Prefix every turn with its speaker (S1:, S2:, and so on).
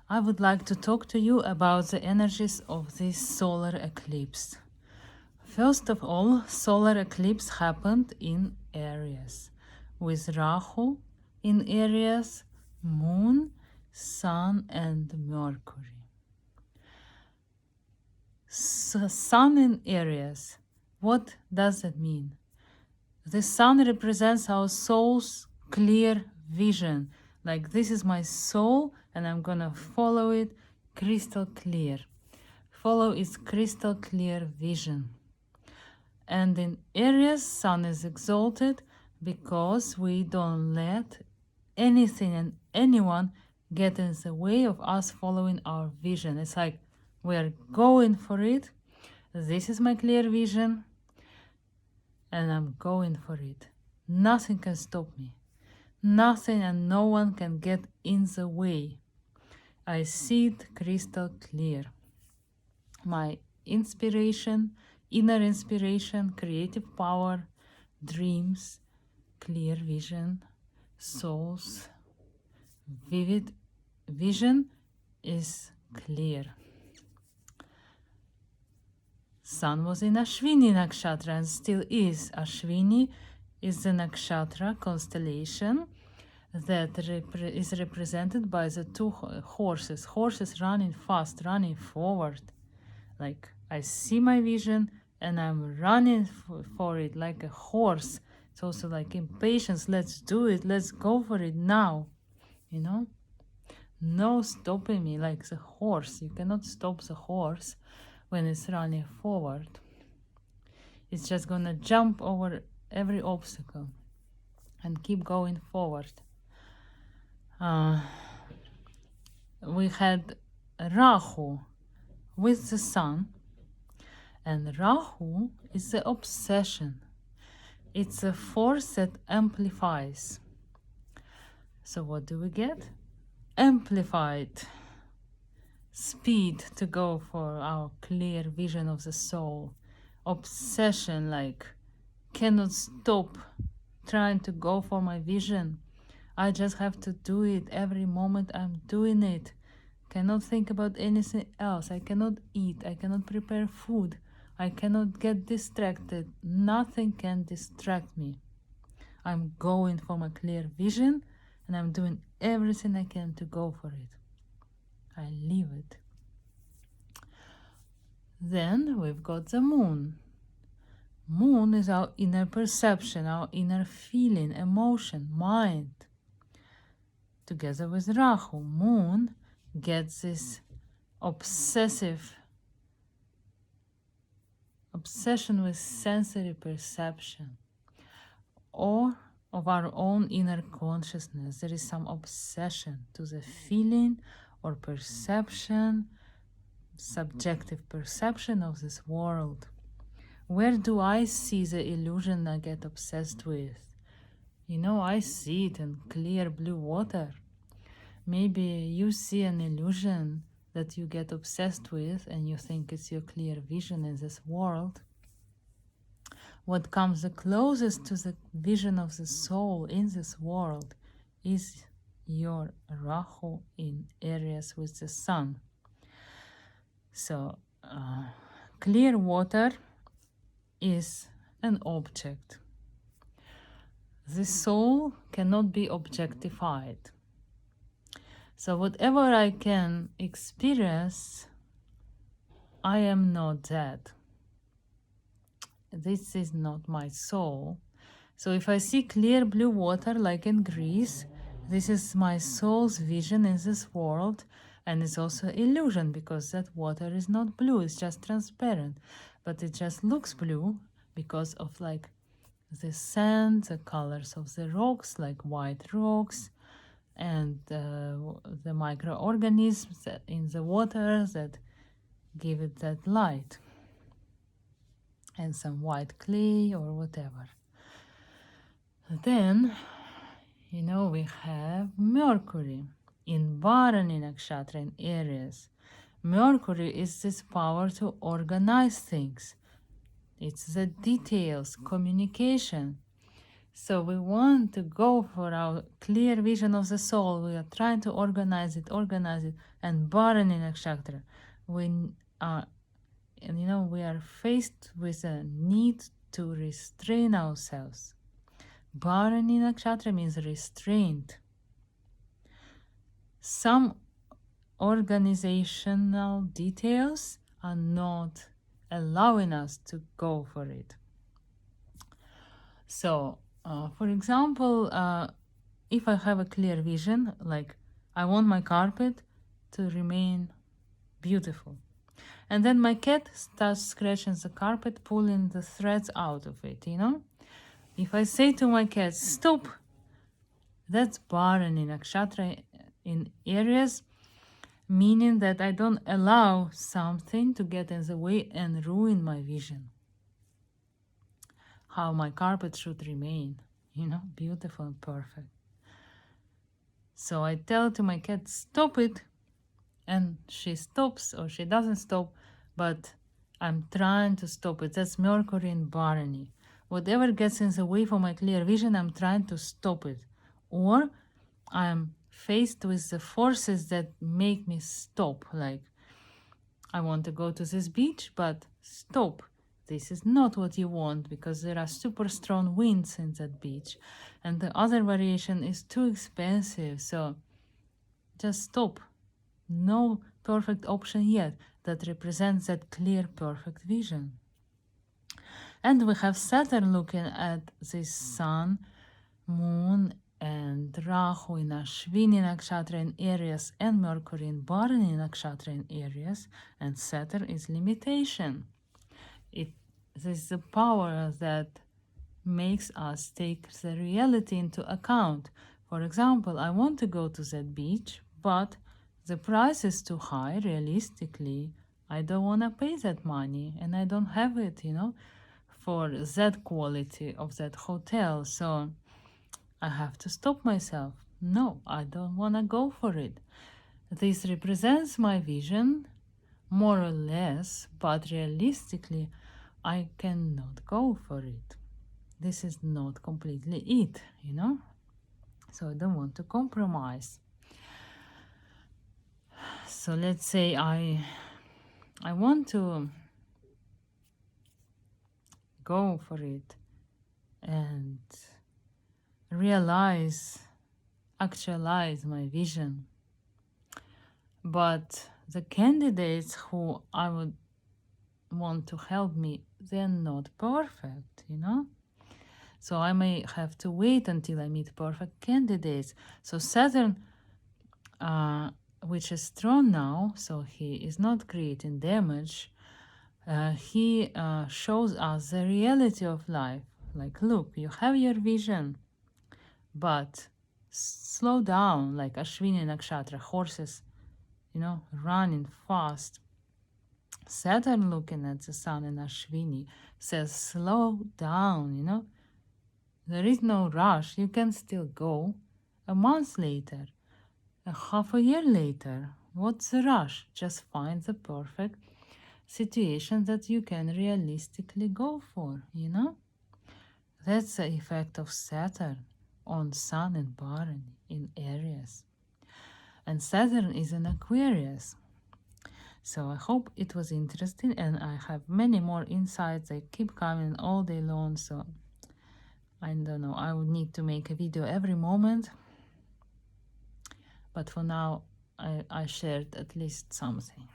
S1: I would like to talk to you about the energies of this solar eclipse. First of all, solar eclipse happened in Aries, with Rahu in Aries, Moon, Sun and Mercury. So, Sun in Aries, what does that mean? The Sun represents our soul's clear vision. Like, this is my soul and I'm gonna follow it crystal clear. Follow its crystal clear vision. And in Aries, Sun is exalted because we don't let anything and anyone get in the way of us following our vision. It's like we're going for it. This is my clear vision and I'm going for it. Nothing can stop me. Nothing and no one can get in the way. I see it crystal clear. My inspiration, inner inspiration, creative power, dreams, clear vision, soul's vivid vision is clear. Sun was in Ashwini nakshatra and still is. Ashwini is the nakshatra constellation that is represented by the two horses. Horses running fast, running forward. Like, I see my vision and I'm running for it like a horse. It's also like impatience. Let's do it. Let's go for it now. You know? No stopping me like the horse. You cannot stop the horse when it's running forward. It's just gonna jump over every obstacle and keep going forward. We had Rahu with the Sun, and Rahu is the obsession. It's a force that amplifies. So what do we get? Amplified speed to go for our clear vision of the soul. Obsession, like cannot stop trying to go for my vision. I just have to do it every moment I'm doing it. Cannot think about anything else. I cannot eat. I cannot prepare food. I cannot get distracted. Nothing can distract me. I'm going for my clear vision and I'm doing everything I can to go for it. I live it. Then we've got the moon. Moon is our inner perception, our inner feeling, emotion, mind. Together with Rahu, moon gets this obsession with sensory perception or of our own inner consciousness. There is some obsession to the feeling or perception, subjective perception of this world. Where do I see the illusion I get obsessed with? You know, I see it in clear blue water. Maybe you see an illusion that you get obsessed with and you think it's your clear vision in this world. What comes the closest to the vision of the soul in this world is your Rahu in Aries with the Sun. So, clear water is an object. The soul cannot be objectified. So whatever I can experience, I am not that. This is not my soul. So if I see clear blue water like in Greece, this is my soul's vision in this world, and it's also illusion because that water is not blue, it's just transparent, but it just looks blue because of like the sand, the colors of the rocks, like white rocks, and the microorganisms in the water that give it that light, and some white clay or whatever. Then, you know, we have Mercury in Bharani nakshatra in Aries. Mercury is this power to organize things. It's the details, communication. So we want to go for our clear vision of the soul. We are trying to organize it, and Bharani nakshatra. We are, and we are faced with a need to restrain ourselves. Bharani nakshatra means restraint. Some organizational details are not allowing us to go for it. So, for example, if I have a clear vision, like I want my carpet to remain beautiful, and then my cat starts scratching the carpet, pulling the threads out of it, If I say to my cat, stop, that's Bharani nakshatra in Aries, meaning that I don't allow something to get in the way and ruin my vision. How my carpet should remain, beautiful and perfect. So I tell to my cat, stop it, and she stops or she doesn't stop, but I'm trying to stop it. That's Mercury in Bharani. Whatever gets in the way for my clear vision, I'm trying to stop it. Or I'm faced with the forces that make me stop. Like, I want to go to this beach, but stop. This is not what you want because there are super strong winds in that beach. And the other variation is too expensive. So just stop. No perfect option yet that represents that clear, perfect vision. And we have Saturn looking at the Sun, Moon, and Rahu in Ashwini nakshatra in Aries, and Mercury in Bharani nakshatra in Aries, and Saturn is limitation. This is the power that makes us take the reality into account. For example, I want to go to that beach, but the price is too high. Realistically, I don't want to pay that money, and I don't have it, for that quality of that hotel. So I have to stop myself. No, I don't want to go for it. This represents my vision, more or less, but realistically, I cannot go for it. This is not completely it, So I don't want to compromise. So let's say I want to go for it and actualize my vision. But the candidates who I would want to help me, they're not perfect, So I may have to wait until I meet perfect candidates. So Saturn, which is strong now, so he is not creating damage, he shows us the reality of life. Like, look, you have your vision, but slow down, like Ashwini nakshatra, horses, running fast. Saturn looking at the sun in Ashwini says, slow down, There is no rush. You can still go. A month later, a half a year later, what's the rush? Just find the perfect situation that you can realistically go for, That's the effect of Saturn on Sun and Bharani in Aries. And Saturn is in Aquarius. So I hope it was interesting, and I have many more insights. They keep coming all day long, so I don't know, I would need to make a video every moment. But for now, I shared at least something.